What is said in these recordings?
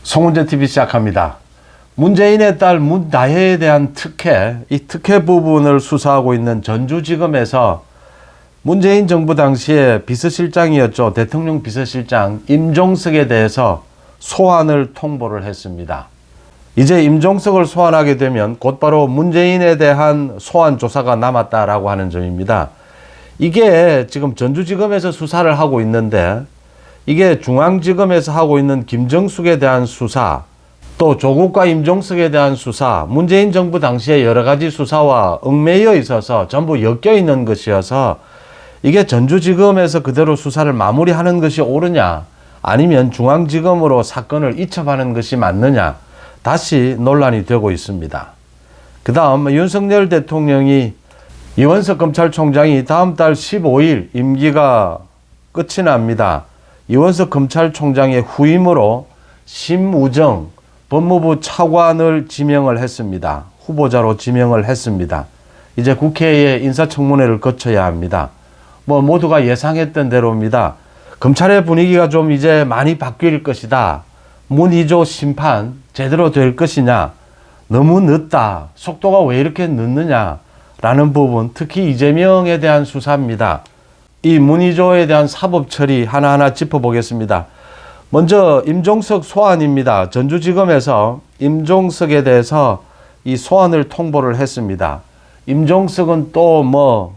송은재TV 시작합니다. 문재인의 딸 문다혜에 대한 특혜, 이 특혜 부분을 수사하고 있는 전주지검에서 문재인 정부 당시에 비서실장이었죠. 대통령 비서실장 임종석에 대해서 소환을 통보를 했습니다. 이제 임종석을 소환하게 되면 곧바로 문재인에 대한 소환 조사가 남았다라고 하는 점입니다. 이게 지금 전주지검에서 수사를 하고 있는데 이게 중앙지검에서 하고 있는 김정숙에 대한 수사, 또 조국과 임종석에 대한 수사, 문재인 정부 당시에 여러 가지 수사와 얽매여 있어서 전부 엮여 있는 것이어서 이게 전주지검에서 그대로 수사를 마무리하는 것이 옳으냐, 아니면 중앙지검으로 사건을 이첩하는 것이 맞느냐, 다시 논란이 되고 있습니다. 그 다음 윤석열 대통령이 이원석 검찰총장이 다음 달 15일 임기가 끝이 납니다. 이원석 검찰총장의 후임으로 심우정 법무부 차관을 지명을 했습니다. 후보자로 지명을 했습니다. 이제 국회에 인사청문회를 거쳐야 합니다. 모두가 예상했던 대로입니다. 검찰의 분위기가 좀 이제 많이 바뀔 것이다. 문희조 심판 제대로 될 것이냐, 너무 늦다, 속도가 왜 이렇게 늦느냐 라는 부분, 특히 이재명에 대한 수사입니다. 이 문희조에 대한 사법 처리 하나하나 짚어보겠습니다. 먼저 임종석 소환입니다. 전주지검에서 임종석에 대해서 이 소환을 통보를 했습니다. 임종석은 또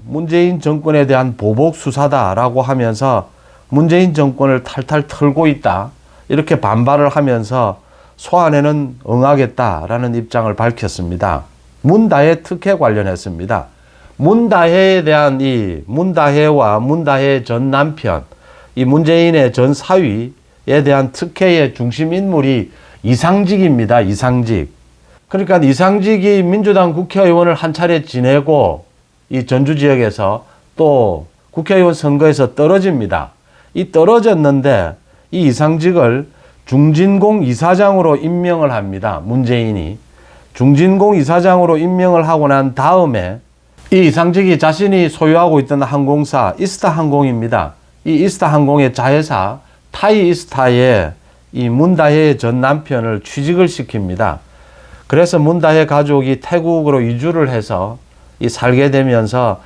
문재인 정권에 대한 보복 수사다라고 하면서 문재인 정권을 탈탈 털고 있다, 이렇게 반발을 하면서 소환에는 응하겠다라는 입장을 밝혔습니다. 문다혜 특혜 관련했습니다. 문다혜에 대한 이 문다혜와 문다혜 전 남편, 이 문재인의 전 사위에 대한 특혜의 중심 인물이 이상직입니다. 이상직. 그러니까 이상직이 민주당 국회의원을 한 차례 지내고 이 전주 지역에서 또 국회의원 선거에서 떨어집니다. 이 떨어졌는데 이 이상직을 중진공 이사장으로 임명을 합니다. 문재인이. 중진공 이사장으로 임명을 하고 난 다음에 이 이상직이 자신이 소유하고 있던 항공사 이스타항공입니다. 이 이스타항공의 자회사 타이이스타에 이 문다혜 전 남편을 취직을 시킵니다. 그래서 문다혜 가족이 태국으로 이주를 해서 이 살게 되면서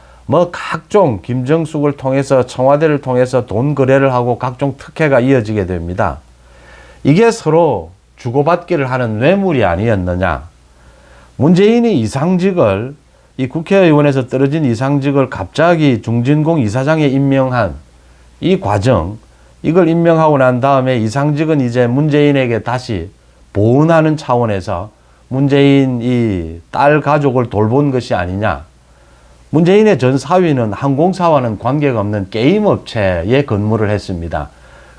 각종 김정숙을 통해서 청와대를 통해서 돈 거래를 하고 각종 특혜가 이어지게 됩니다. 이게 서로 주고받기를 하는 뇌물이 아니었느냐. 문재인이 이상직을, 이 국회의원에서 떨어진 이상직을 갑자기 중진공 이사장에 임명한 이 과정, 이걸 임명하고 난 다음에 이상직은 이제 문재인에게 다시 보훈하는 차원에서 문재인 이 딸 가족을 돌본 것이 아니냐. 문재인의 전 사위는 항공사와는 관계가 없는 게임업체에 근무를 했습니다.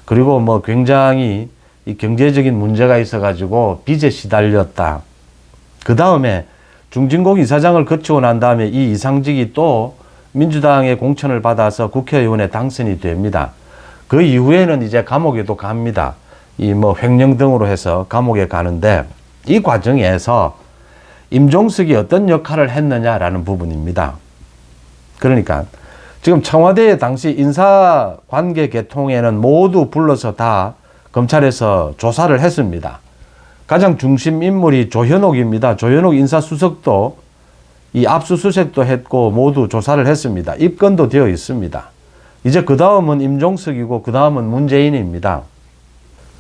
그리고 굉장히 이 경제적인 문제가 있어가지고 빚에 시달렸다. 그 다음에 중진공 이사장을 거치고 난 다음에 이 이상직이 또 민주당의 공천을 받아서 국회의원에 당선이 됩니다. 그 이후에는 이제 감옥에도 갑니다. 이 횡령 등으로 해서 감옥에 가는데 이 과정에서 임종석이 어떤 역할을 했느냐라는 부분입니다. 그러니까 지금 청와대 당시 인사관계 개통에는 모두 불러서 다 검찰에서 조사를 했습니다. 가장 중심 인물이 조현옥입니다. 조현옥 인사수석도 이 압수수색도 했고 모두 조사를 했습니다. 입건도 되어 있습니다. 이제 그 다음은 임종석이고 그 다음은 문재인입니다.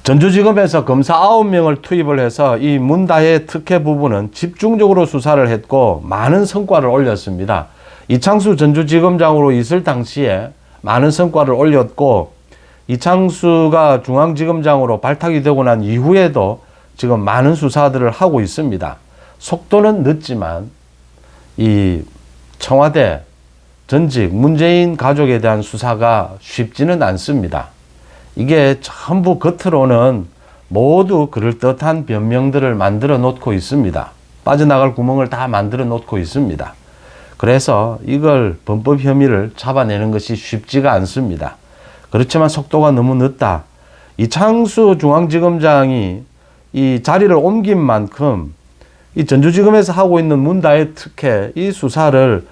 전주지검에서 검사 9명을 투입을 해서 이 문다혜 특혜 부분은 집중적으로 수사를 했고 많은 성과를 올렸습니다. 이창수 전주지검장으로 있을 당시에 많은 성과를 올렸고, 이창수가 중앙지검장으로 발탁이 되고 난 이후에도 지금 많은 수사들을 하고 있습니다. 속도는 늦지만 이 청와대 전직 문재인 가족에 대한 수사가 쉽지는 않습니다. 이게 전부 겉으로는 모두 그럴듯한 변명들을 만들어 놓고 있습니다. 빠져나갈 구멍을 다 만들어 놓고 있습니다. 그래서 이걸 범법 혐의를 잡아내는 것이 쉽지가 않습니다. 그렇지만 속도가 너무 늦다. 이창수 중앙지검장이 이 자리를 옮긴 만큼 이 전주지검에서 하고 있는 문다혜 특혜 이 수사를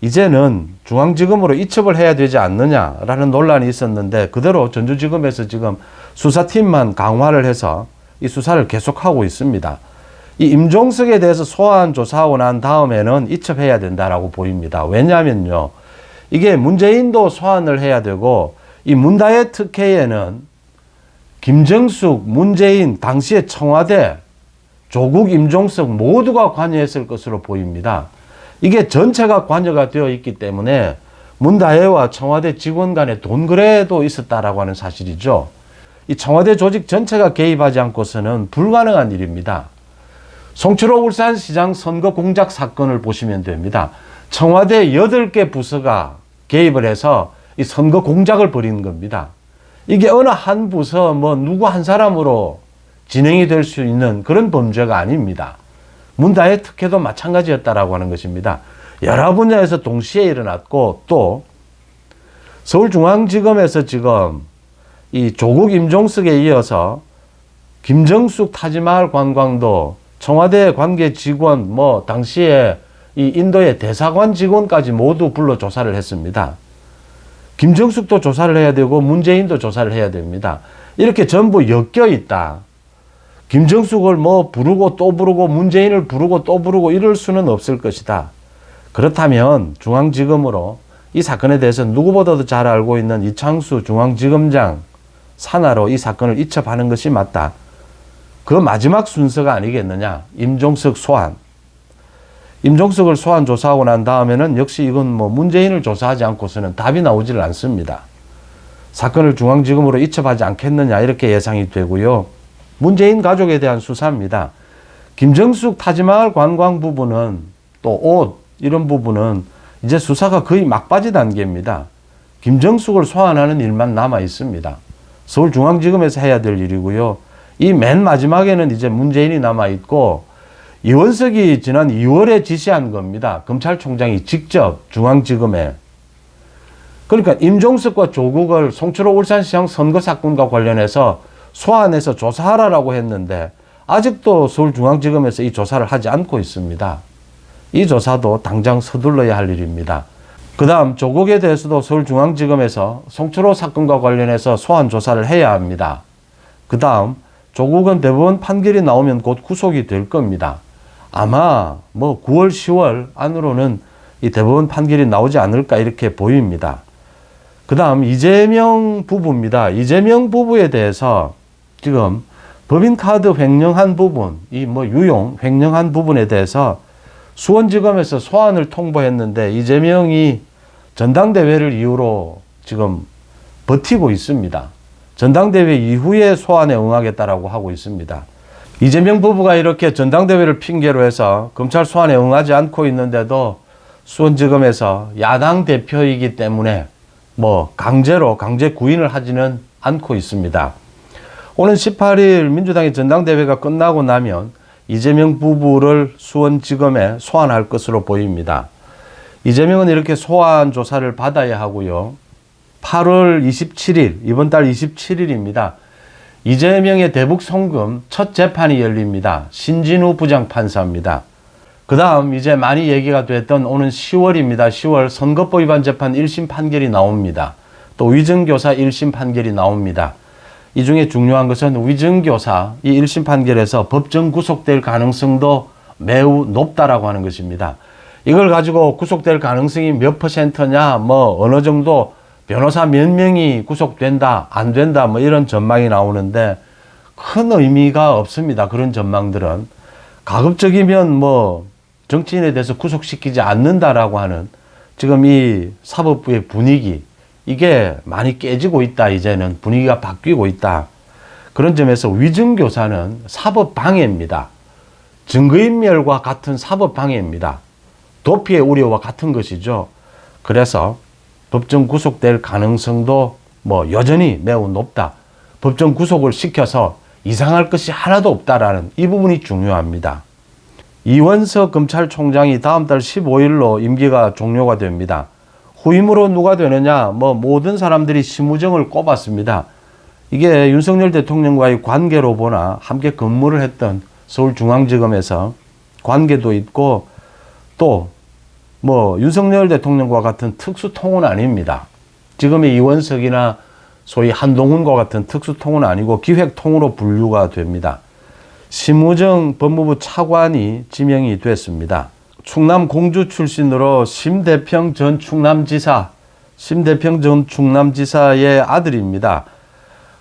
이제는 중앙지검으로 이첩을 해야 되지 않느냐라는 논란이 있었는데 그대로 전주지검에서 지금 수사팀만 강화를 해서 이 수사를 계속하고 있습니다. 이 임종석에 대해서 소환 조사하고 난 다음에는 이첩해야 된다라고 보입니다. 왜냐하면요, 이게 문재인도 소환을 해야 되고, 이 문다혜 특혜에는 김정숙, 문재인, 당시의 청와대, 조국, 임종석 모두가 관여했을 것으로 보입니다. 이게 전체가 관여가 되어 있기 때문에 문다혜와 청와대 직원 간의 돈 거래도 있었다라고 하는 사실이죠. 이 청와대 조직 전체가 개입하지 않고서는 불가능한 일입니다. 송철호 울산시장 선거 공작 사건을 보시면 됩니다. 청와대 8개 부서가 개입을 해서 이 선거 공작을 벌이는 겁니다. 이게 어느 한 부서 누구 한 사람으로 진행이 될 수 있는 그런 범죄가 아닙니다. 문다혜 특혜도 마찬가지였다라고 하는 것입니다. 여러 분야에서 동시에 일어났고, 또 서울중앙지검에서 지금 이 조국, 임종석에 이어서 김정숙 타지마할 관광도 청와대 관계 직원, 당시에 이 인도의 대사관 직원까지 모두 불러 조사를 했습니다. 김정숙도 조사를 해야 되고 문재인도 조사를 해야 됩니다. 이렇게 전부 엮여 있다. 김정숙을 부르고 또 부르고 문재인을 부르고 또 부르고 이럴 수는 없을 것이다. 그렇다면 중앙지검으로 이 사건에 대해서 누구보다도 잘 알고 있는 이창수 중앙지검장 산하로 이 사건을 이첩하는 것이 맞다. 그 마지막 순서가 아니겠느냐. 임종석 소환. 임종석을 소환 조사하고 난 다음에는 역시 이건 문재인을 조사하지 않고서는 답이 나오질 않습니다. 사건을 중앙지검으로 이첩하지 않겠느냐 이렇게 예상이 되고요. 문재인 가족에 대한 수사입니다. 김정숙 타지마할 관광 부분은 또 옷 이런 부분은 이제 수사가 거의 막바지 단계입니다. 김정숙을 소환하는 일만 남아 있습니다. 서울중앙지검에서 해야 될 일이고요. 이 맨 마지막에는 이제 문재인이 남아 있고, 이원석이 지난 2월에 지시한 겁니다. 검찰총장이 직접 중앙지검에. 그러니까 임종석과 조국을 송철호 울산시장 선거 사건과 관련해서 소환해서 조사하라고 했는데 아직도 서울중앙지검에서 이 조사를 하지 않고 있습니다. 이 조사도 당장 서둘러야 할 일입니다. 그 다음 조국에 대해서도 서울중앙지검에서 송철호 사건과 관련해서 소환 조사를 해야 합니다. 그 다음 조국은 대법원 판결이 나오면 곧 구속이 될 겁니다. 아마 9월, 10월 안으로는 이 대법원 판결이 나오지 않을까 이렇게 보입니다. 그 다음 이재명 부부입니다. 이재명 부부에 대해서 지금 법인카드 횡령한 부분, 유용 횡령한 부분에 대해서 수원지검에서 소환을 통보했는데 이재명이 전당대회를 이유로 지금 버티고 있습니다. 전당대회 이후에 소환에 응하겠다라고 하고 있습니다. 이재명 부부가 이렇게 전당대회를 핑계로 해서 검찰 소환에 응하지 않고 있는데도 수원지검에서 야당 대표이기 때문에 강제 구인을 하지는 않고 있습니다. 오는 18일 민주당의 전당대회가 끝나고 나면 이재명 부부를 수원지검에 소환할 것으로 보입니다. 이재명은 이렇게 소환 조사를 받아야 하고요. 8월 27일, 이번 달 27일입니다. 이재명의 대북 송금 첫 재판이 열립니다. 신진우 부장판사입니다. 그 다음 이제 많이 얘기가 됐던 오는 10월입니다. 10월 선거법 위반 재판 1심 판결이 나옵니다. 또 위증교사 1심 판결이 나옵니다. 이 중에 중요한 것은 위증교사 이 1심 판결에서 법정 구속될 가능성도 매우 높다라고 하는 것입니다. 이걸 가지고 구속될 가능성이 몇 %냐, 어느 정도 변호사 몇 명이 구속된다, 안 된다, 이런 전망이 나오는데 큰 의미가 없습니다. 그런 전망들은. 가급적이면 정치인에 대해서 구속시키지 않는다라고 하는 지금 이 사법부의 분위기, 이게 많이 깨지고 있다. 이제는 분위기가 바뀌고 있다. 그런 점에서 위증교사는 사법방해입니다. 증거인멸과 같은 사법방해입니다. 도피의 우려와 같은 것이죠. 그래서 법정 구속될 가능성도 여전히 매우 높다. 법정 구속을 시켜서 이상할 것이 하나도 없다라는 이 부분이 중요합니다. 이원석 검찰총장이 다음 달 15일로 임기가 종료가 됩니다. 후임으로 누가 되느냐, 모든 사람들이 심우정을 꼽았습니다. 이게 윤석열 대통령과의 관계로 보나 함께 근무를 했던 서울중앙지검에서 관계도 있고 또 윤석열 대통령과 같은 특수통은 아닙니다. 지금의 이원석이나 소위 한동훈과 같은 특수통은 아니고 기획통으로 분류가 됩니다. 심우정 법무부 차관이 지명이 됐습니다. 충남 공주 출신으로 심대평 전 충남지사의 아들입니다.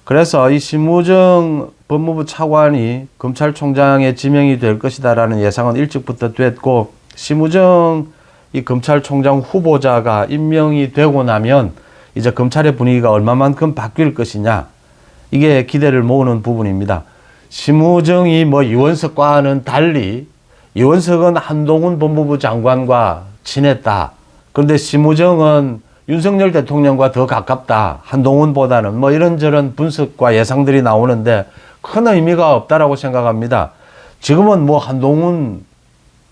그래서 이 심우정 법무부 차관이 검찰총장에 지명이 될 것이다라는 예상은 일찍부터 됐고, 심우정 이 검찰총장 후보자가 임명이 되고 나면 이제 검찰의 분위기가 얼마만큼 바뀔 것이냐, 이게 기대를 모으는 부분입니다. 심우정이 이원석과는 달리, 이원석은 한동훈 법무부 장관과 친했다. 그런데 심우정은 윤석열 대통령과 더 가깝다. 한동훈보다는 이런저런 분석과 예상들이 나오는데 큰 의미가 없다라고 생각합니다. 지금은 한동훈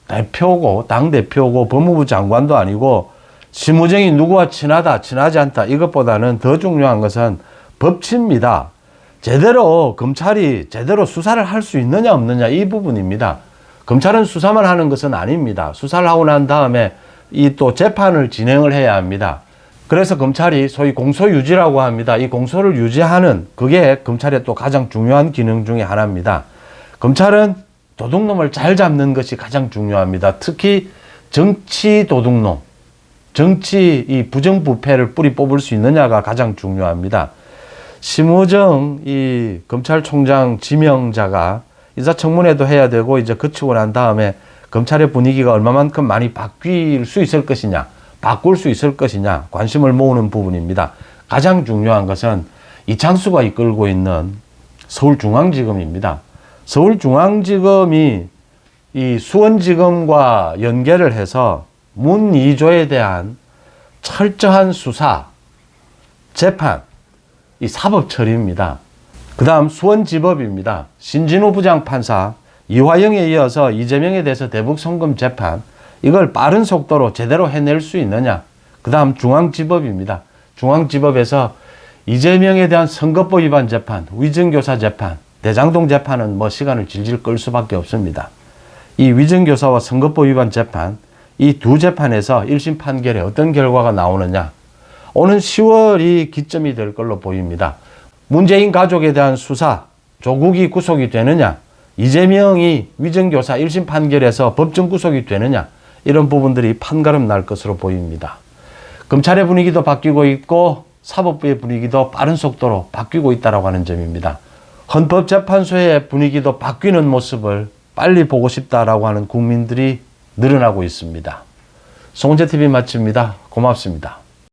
대표고 당대표고 법무부 장관도 아니고, 심우정이 누구와 친하다 친하지 않다 이것보다는 더 중요한 것은 법치입니다. 검찰이 제대로 수사를 할 수 있느냐 없느냐 이 부분입니다. 검찰은 수사만 하는 것은 아닙니다. 수사를 하고 난 다음에 또 재판을 진행을 해야 합니다. 그래서 검찰이 소위 공소유지라고 합니다. 이 공소를 유지하는 그게 검찰의 또 가장 중요한 기능 중에 하나입니다. 검찰은 도둑놈을 잘 잡는 것이 가장 중요합니다. 특히 정치 도둑놈, 정치 이 부정부패를 뿌리 뽑을 수 있느냐가 가장 중요합니다. 심우정 이 검찰총장 지명자가 인사청문회도 해야 되고 이제 거치고 난 다음에 검찰의 분위기가 얼마만큼 많이 바뀔 수 있을 것이냐, 바꿀 수 있을 것이냐 관심을 모으는 부분입니다. 가장 중요한 것은 이창수가 이끌고 있는 서울중앙지검입니다. 서울중앙지검이 이 수원지검과 연계를 해서 문이조에 대한 철저한 수사, 재판, 이 사법 처리입니다. 그 다음 수원지법입니다. 신진우 부장판사, 이화영에 이어서 이재명에 대해서 대북송금 재판, 이걸 빠른 속도로 제대로 해낼 수 있느냐. 그 다음 중앙지법입니다. 중앙지법에서 이재명에 대한 선거법 위반 재판, 위증교사 재판, 대장동 재판은 시간을 질질 끌 수밖에 없습니다. 이 위증교사와 선거법 위반 재판, 이 두 재판에서 1심 판결에 어떤 결과가 나오느냐. 오는 10월이 기점이 될 걸로 보입니다. 문재인 가족에 대한 수사, 조국이 구속이 되느냐, 이재명이 위증교사 1심 판결에서 법정 구속이 되느냐, 이런 부분들이 판가름 날 것으로 보입니다. 검찰의 분위기도 바뀌고 있고 사법부의 분위기도 빠른 속도로 바뀌고 있다고 하는 점입니다. 헌법재판소의 분위기도 바뀌는 모습을 빨리 보고 싶다라고 하는 국민들이 늘어나고 있습니다. 송은재TV 마칩니다. 고맙습니다.